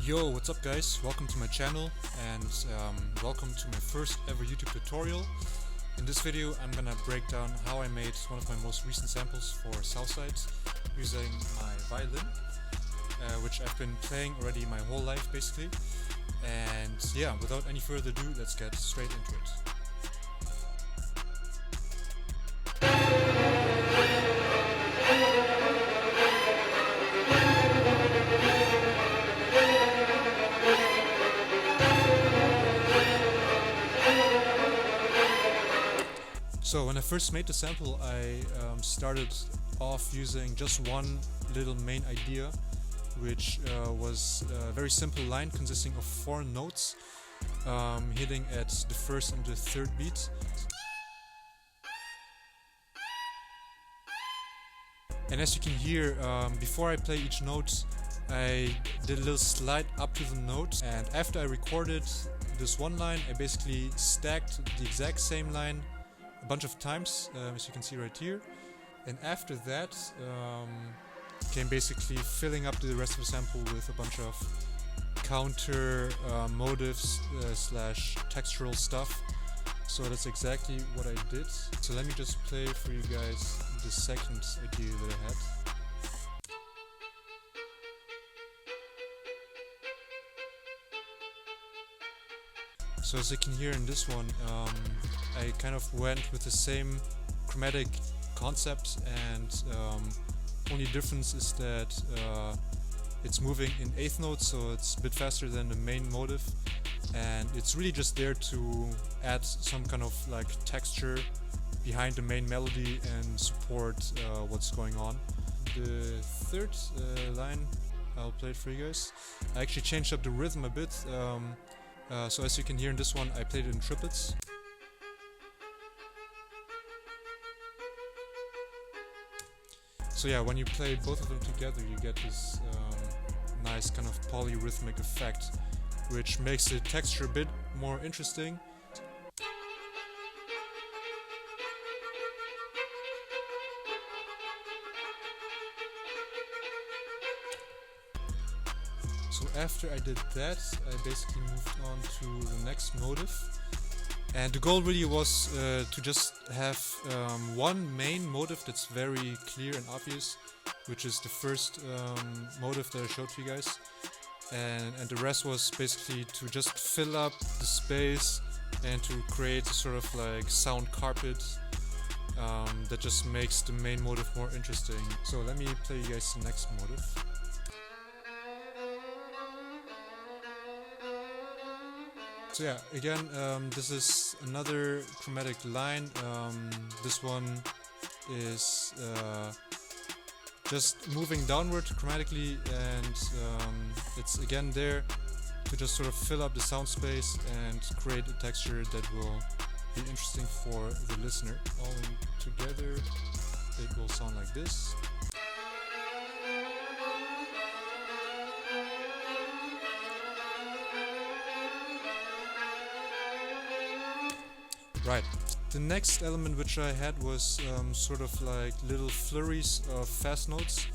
Yo, what's up guys? Welcome to my channel and welcome to my first ever YouTube tutorial. In this video I'm gonna break down how I made one of my most recent samples for SOUTHSIDE using my violin, which I've been playing already my whole life basically. And yeah, without any further ado, let's get straight into it. So when I first made the sample, I started off using just one little main idea, which was a very simple line consisting of 4 notes, hitting at the first and the third beat. And as you can hear, before I play each note, I did a little slide up to the note, and after I recorded this one line, I basically stacked the exact same line a bunch of times, as you can see right here. And after that came basically filling up the rest of the sample with a bunch of counter motives slash textural stuff. So that's exactly what I did. So let me just play for you guys the second idea that I had. So as you can hear in this one, I kind of went with the same chromatic concept, and only difference is that it's moving in 8th note, so it's a bit faster than the main motive, and it's really just there to add some kind of like texture behind the main melody and support what's going on. The third line, I'll play it for you guys. I actually changed up the rhythm a bit. So as you can hear in this one, I played it in triplets. So yeah, when you play both of them together, you get this nice kind of polyrhythmic effect, which makes the texture a bit more interesting. So after I did that, I basically moved on to the next motive. And the goal really was to just have one main motive that's very clear and obvious, which is the first motive that I showed to you guys. And the rest was basically to just fill up the space and to create a sort of like sound carpet that just makes the main motive more interesting. So let me play you guys the next motive. So yeah, again, this is another chromatic line. This one is just moving downward chromatically, and it's again there to just sort of fill up the sound space and create a texture that will be interesting for the listener. All in together, it will sound like this. Right, the next element which I had was sort of like little flurries of fast notes,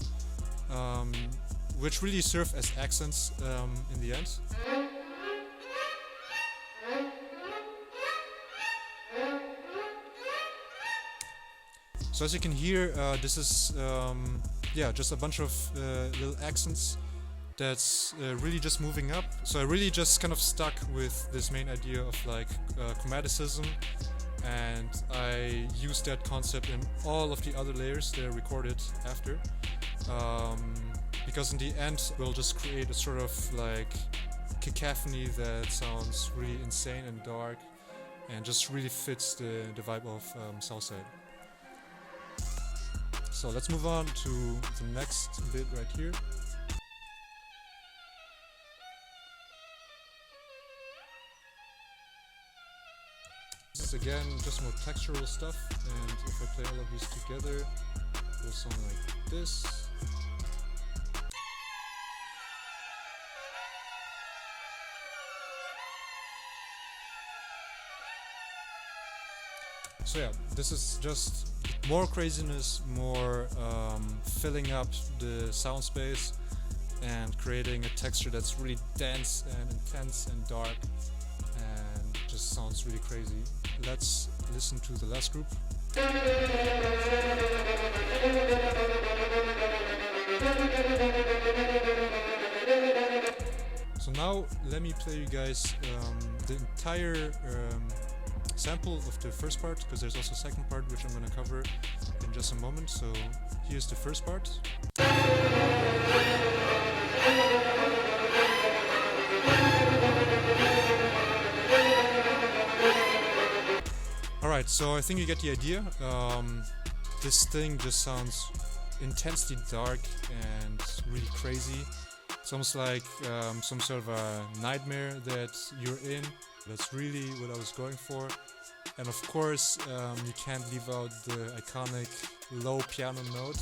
which really serve as accents in the end. So as you can hear, this is yeah, just a bunch of little accents that's really just moving up. So I really just kind of stuck with this main idea of like chromaticism, and I used that concept in all of the other layers that I recorded after, because in the end we'll just create a sort of like cacophony that sounds really insane and dark and just really fits the vibe of SOUTHSIDE. So let's move on to the next bit right here. This is again just more textural stuff, and if I play all of these together, it will sound like this. So yeah, this is just more craziness, more filling up the sound space, and creating a texture that's really dense and intense and dark and just sounds really crazy. Let's listen to the last group. So now let me play you guys the entire sample of the first part, because there's also a second part which I'm going to cover in just a moment. So here's the first part. Alright, so I think you get the idea. This thing just sounds intensely dark and really crazy. It's almost like some sort of a nightmare that you're in. That's really what I was going for. And of course, you can't leave out the iconic low piano note.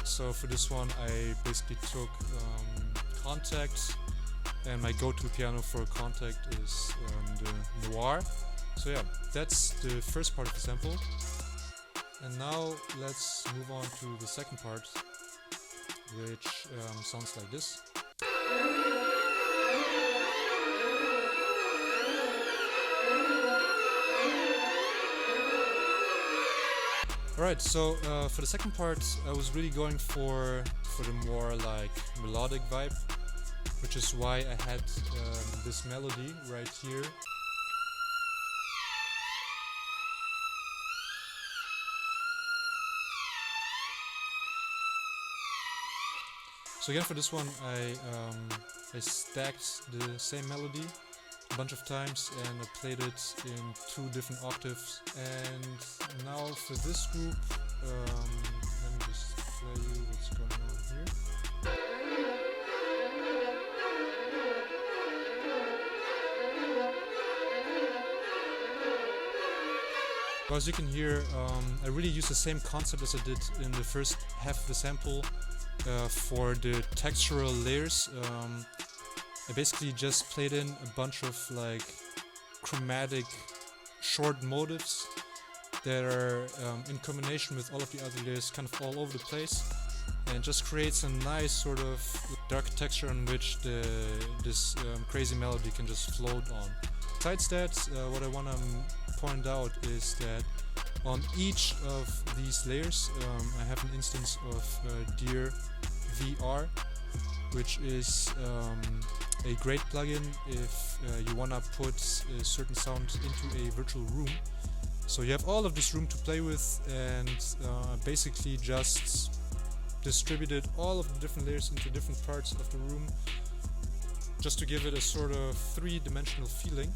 So for this one, I basically took Contact, and my go-to piano for Contact is the Noir. So yeah, that's the first part of the sample. And now let's move on to the second part, which sounds like this. Alright, so for the second part I was really going for the more like melodic vibe, which is why I had this melody right here. So again, for this one I stacked the same melody a bunch of times and I played it in 2 different octaves. And now for this group, let me just play you what's going on here. Well, as you can hear, I really use the same concept as I did in the first half of the sample. For the textural layers, I basically just played in a bunch of like chromatic short motifs that are in combination with all of the other layers kind of all over the place, and just creates a nice sort of dark texture on which this crazy melody can just float on. Besides that, what I want to point out is that on each of these layers I have an instance of dior VR, which is a great plugin if you wanna put certain sounds into a virtual room. So you have all of this room to play with, and basically just distributed all of the different layers into different parts of the room, just to give it a sort of 3-dimensional feeling.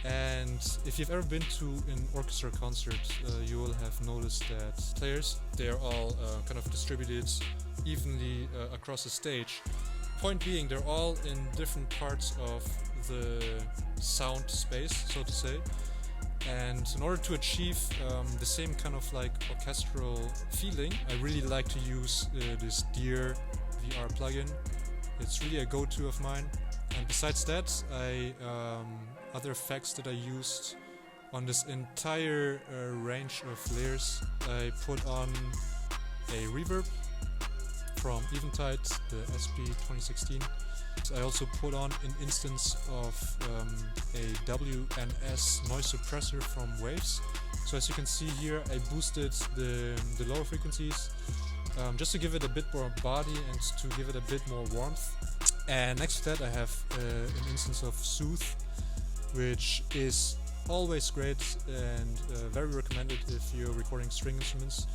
And if you've ever been to an orchestra concert, you will have noticed that players, they are all kind of distributed evenly across the stage. Point being, they're all in different parts of the sound space, so to say. And in order to achieve the same kind of like orchestral feeling, I really like to use this dior VR plugin. It's really a go-to of mine. And besides that, other effects that I used on this entire range of layers, I put on a reverb from Eventide, the SP 2016. I also put on an instance of a WNS noise suppressor from Waves. So as you can see here, I boosted the lower frequencies just to give it a bit more body and to give it a bit more warmth. And next to that I have an instance of Soothe, which is always great and very recommended if you're recording string instruments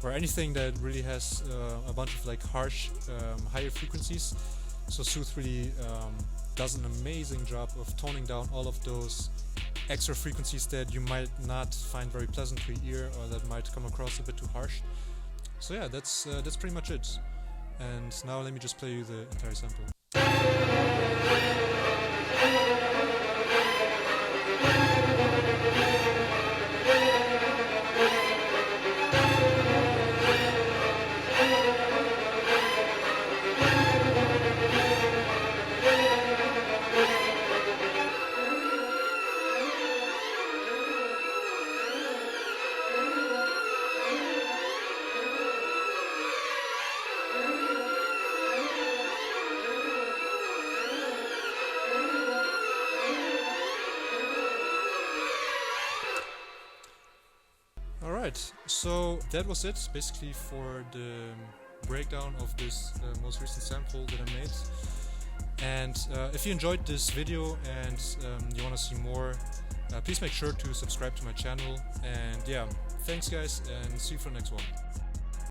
or anything that really has a bunch of like harsh higher frequencies. So Soothe really does an amazing job of toning down all of those extra frequencies that you might not find very pleasant to your ear or that might come across a bit too harsh. So yeah, that's pretty much it. And now let me just play you the entire sample. Alright, so that was it basically for the breakdown of this most recent sample that I made. And if you enjoyed this video and you want to see more, please make sure to subscribe to my channel. And yeah, thanks guys, and see you for the next one.